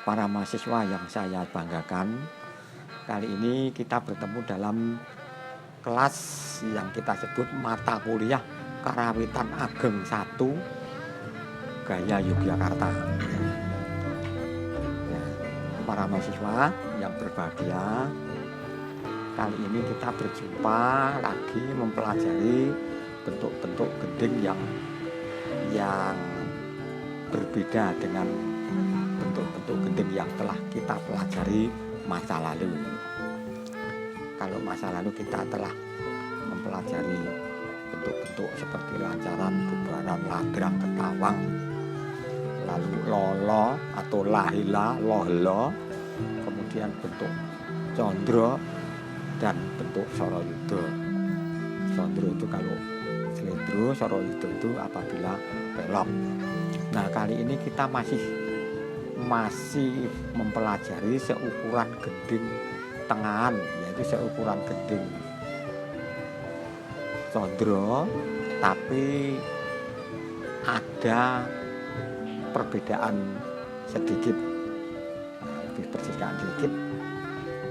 para mahasiswa yang saya banggakan. Kali ini kita bertemu dalam kelas yang kita sebut mata kuliah Karawitan Ageng 1 Gaya Yogyakarta. Ya, para mahasiswa yang berbahagia, kali ini kita berjumpa lagi mempelajari bentuk-bentuk gending yang berbeda dengan bentuk-bentuk gending yang telah kita pelajari masa lalu. Kalau masa lalu kita telah mempelajari bentuk-bentuk seperti lancaran, bubaran, ladrang, ketawang, lalu lolo atau lahila, lohelo, kemudian bentuk condro dan bentuk soroyudo. Condro itu kalau selendro, soroyudo itu apabila belok. Nah, kali ini kita masih mempelajari seukuran gending tengahan, yaitu seukuran gending condro, tapi ada perbedaan sedikit, lebih perbedaan sedikit,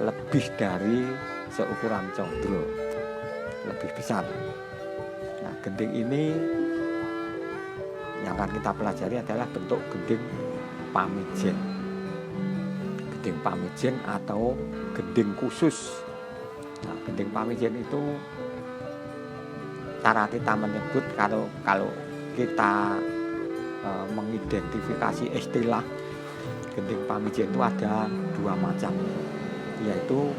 lebih dari seukuran condro, lebih besar. Nah, gending ini yang akan kita pelajari adalah bentuk gending pamijen. Gending pamijen atau gending khusus. Nah, gending pamijen itu cara kita menyebut kalau kita mengidentifikasi istilah gending pamijen itu ada dua macam, yaitu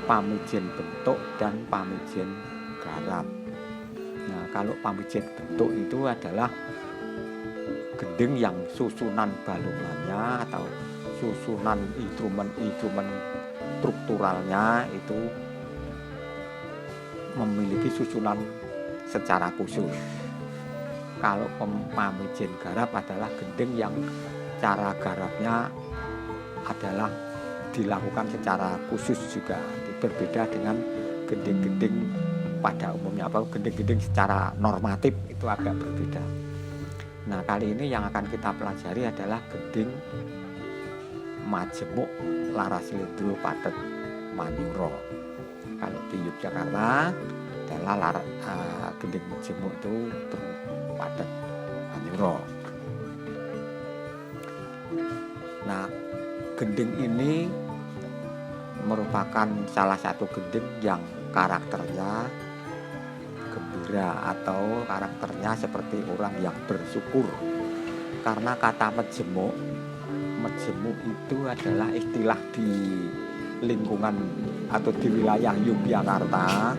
pamijen bentuk dan pamijen garap. Nah, kalau pamijen bentuk itu adalah gending yang susunan balungannya atau susunan instrumen strukturalnya itu memiliki susunan secara khusus. Kalau pamijen garap adalah gending yang cara garapnya adalah dilakukan secara khusus juga, berbeda dengan gending-gending pada umumnya, gending-gending secara normatif itu agak berbeda. Nah, kali ini yang akan kita pelajari adalah gending majemuk laras selendro padet manyuro. Kalau di Yogyakarta adalah gending majemuk itu padet manyuro. Nah, gending ini merupakan salah satu gending yang karakternya gembira atau karakternya seperti orang yang bersyukur, karena kata majemuk itu adalah istilah di lingkungan atau di wilayah Yogyakarta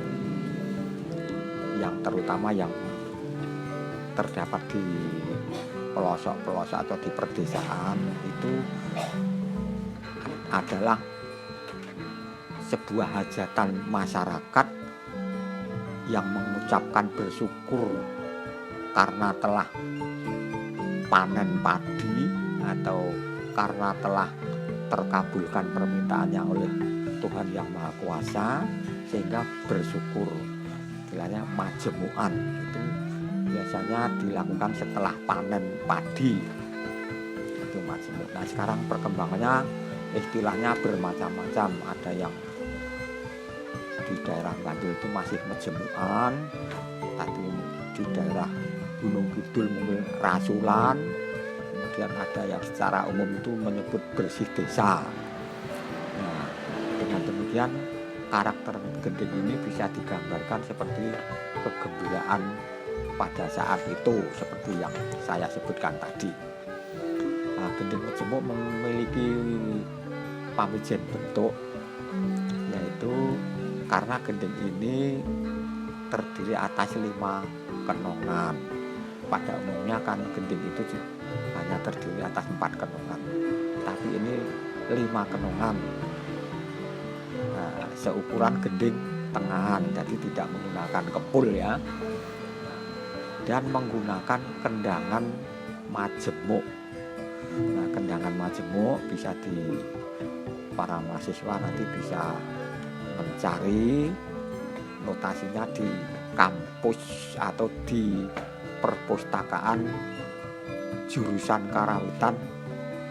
yang terutama yang terdapat di pelosok-pelosok atau di perdesaan, itu adalah sebuah hajatan masyarakat yang mengucapkan bersyukur karena telah panen padi atau karena telah terkabulkan permintaannya oleh Tuhan Yang Maha Kuasa, sehingga bersyukur. Istilahnya majemukan itu biasanya dilakukan setelah panen padi, itu majemuk. Nah, sekarang perkembangannya istilahnya bermacam-macam. Ada yang di daerah Bantul itu masih majemukan, tapi di daerah Gunung Kidul mungkin rasulan. Kemudian ada yang secara umum itu menyebut bersih desa. Nah, dengan demikian karakter gending ini bisa digambarkan seperti kegembiraan pada saat itu, seperti yang saya sebutkan tadi. Nah, gending majemuk memiliki pamijen bentuk, yaitu karena gending ini terdiri atas 5 kenongan. Pada umumnya kan gending itu hanya terdiri atas 4 kenongan, tapi ini 5 kenongan. Nah, seukuran gending tengahan, jadi tidak menggunakan kepul ya, dan menggunakan kendangan majemuk. Nah, kendangan majemuk bisa para mahasiswa nanti bisa mencari notasinya di kampus atau di perpustakaan jurusan Karawitan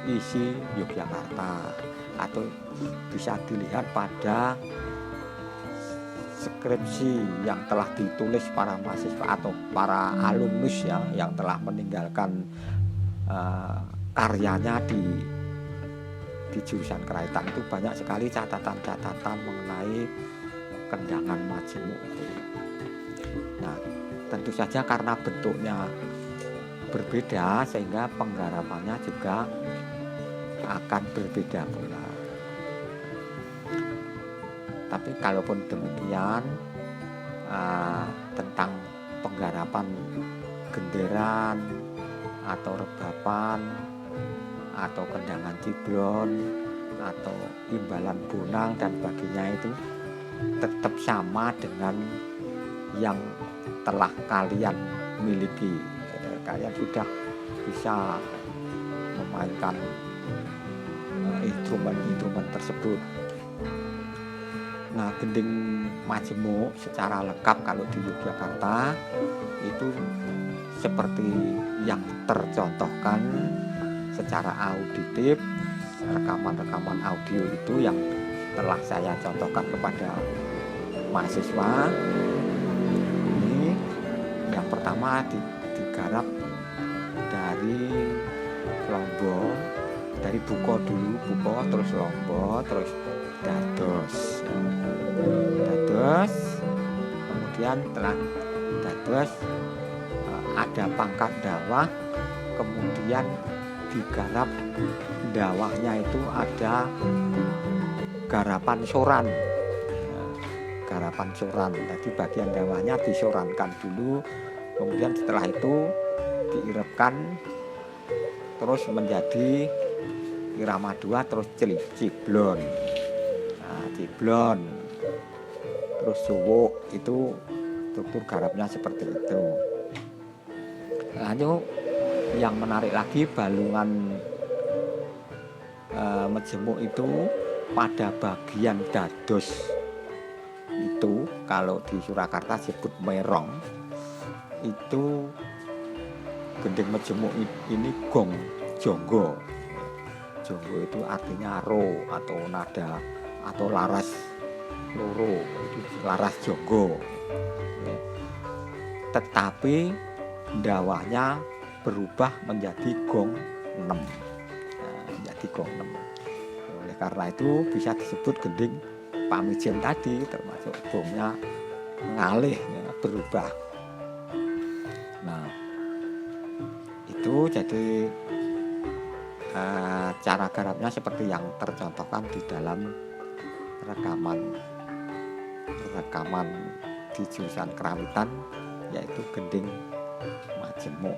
isi Yogyakarta, atau bisa dilihat pada skripsi yang telah ditulis para mahasiswa atau para alumnus ya, yang telah meninggalkan karyanya di jurusan Keraitan. Itu banyak sekali catatan-catatan mengenai Kendangan Majemuk. Nah, tentu saja karena bentuknya berbeda sehingga penggarapannya juga akan berbeda pula. Tapi kalaupun demikian, tentang penggarapan genderan atau rebapan atau kendangan ciblon atau imbalan bonang dan sebagainya itu tetap sama dengan yang telah kalian miliki. Kalian sudah bisa memainkan instrumen-instrumen tersebut. Nah, gending majemuk secara lengkap kalau di Yogyakarta itu seperti yang tercontohkan secara auditif, rekaman-rekaman audio itu yang telah saya contohkan kepada mahasiswa. Ini yang pertama digarap dari Lombok, dari Buko dulu, Buko terus Lombok, terus Dados, kemudian setelah Dados ada pangkat dawah, kemudian digarap dawahnya itu ada garapan soran, Tadi bagian dawahnya disorankan dulu, kemudian setelah itu diirepkan, terus menjadi irama dua, terus ciblon. Ciblon, terus suwuk, itu struktur garapnya seperti itu. Lalu yang menarik lagi, balungan majemuk itu pada bagian dados itu, kalau di Surakarta disebut merong, itu gending majemuk ini gong jonggo. Jonggo itu artinya ro atau nada atau laras loro, itu laras jonggo. Tetapi dawahnya berubah menjadi gong 6. Menjadi gong 6. Oleh karena itu bisa disebut gending Pamijen tadi, termasuk gongnya ngalih ya, berubah. Nah, itu jadi cara garapnya seperti yang tercontohkan di dalam rekaman di jurusan Kerawitan, yaitu gending majemuk.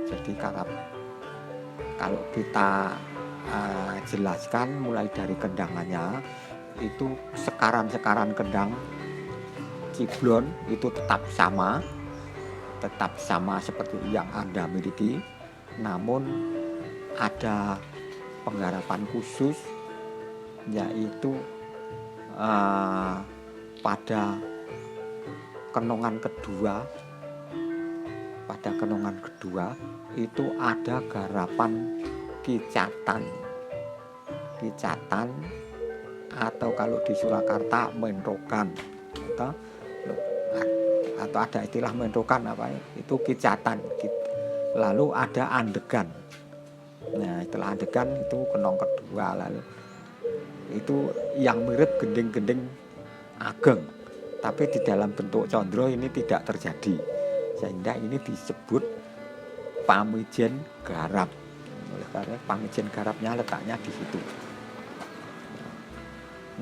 Jadi kalau kita jelaskan mulai dari kendangannya, itu sekaran kendang ciblon itu tetap sama seperti yang Anda miliki, namun ada penggarapan khusus, yaitu pada kenongan kedua itu ada garapan kicatan, atau kalau di Surakarta menrokan, atau ada istilah menrokan itu kicatan. Lalu ada andegan. Nah, setelah andegan itu kenong kedua, lalu itu yang mirip gending-gending ageng, tapi di dalam bentuk condro ini tidak terjadi, sehingga ini disebut Pamijen garap. Oleh karena Pamijen garapnya letaknya di situ.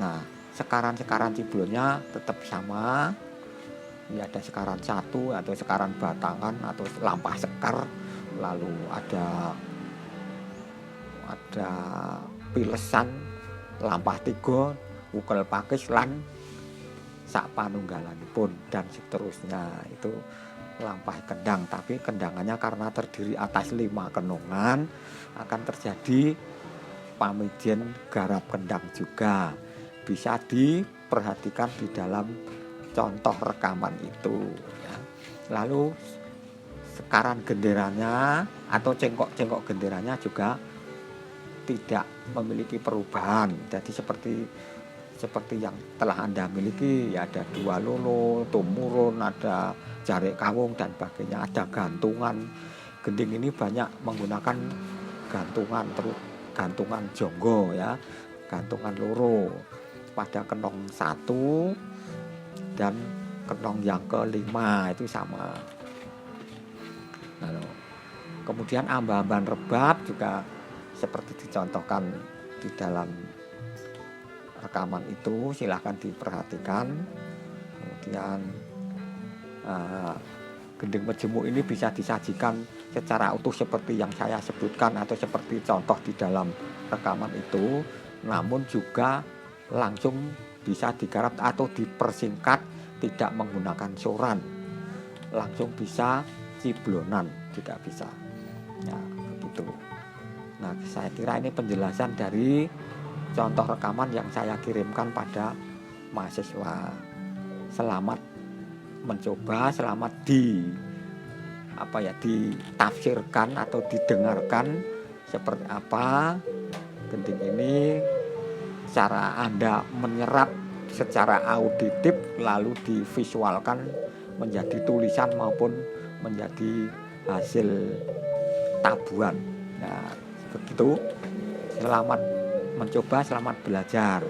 Nah, sekaran ciblonnya tetap sama. Ini ada sekaran 1 atau sekaran batangan atau lampah sekar, lalu ada pilesan, lampah 3, ukel pakis lan sak panunggalanipun dan seterusnya. Itu lampah kendang, tapi kendangannya karena terdiri atas 5 kenongan, akan terjadi Pamijen garap kendang juga. Bisa diperhatikan di dalam contoh rekaman itu ya. Lalu sekaran genderanya atau cengkok genderanya juga tidak memiliki perubahan. Jadi seperti yang telah Anda miliki, ya ada dua lolo, tumurun, ada jarik kawung dan sebagainya, ada gantungan. Gending ini banyak menggunakan gantungan jonggo ya, gantungan loro pada kenong 1 dan kenong yang kelima itu sama. Lalu, kemudian amba-amban rebab juga seperti dicontohkan di dalam rekaman itu, silahkan diperhatikan. Kemudian gending majemuk ini bisa disajikan secara utuh seperti yang saya sebutkan atau seperti contoh di dalam rekaman itu, namun juga langsung bisa digarap atau dipersingkat, tidak menggunakan soran, langsung bisa ciblonan, tidak bisa ya begitu. Nah, saya kira ini penjelasan dari contoh rekaman yang saya kirimkan pada mahasiswa. Selamat mencoba, selamat ditafsirkan atau didengarkan seperti apa gending ini, cara Anda menyerap secara auditif lalu divisualkan menjadi tulisan maupun menjadi hasil tabuhan. Nah, begitu. Selamat mencoba, selamat belajar.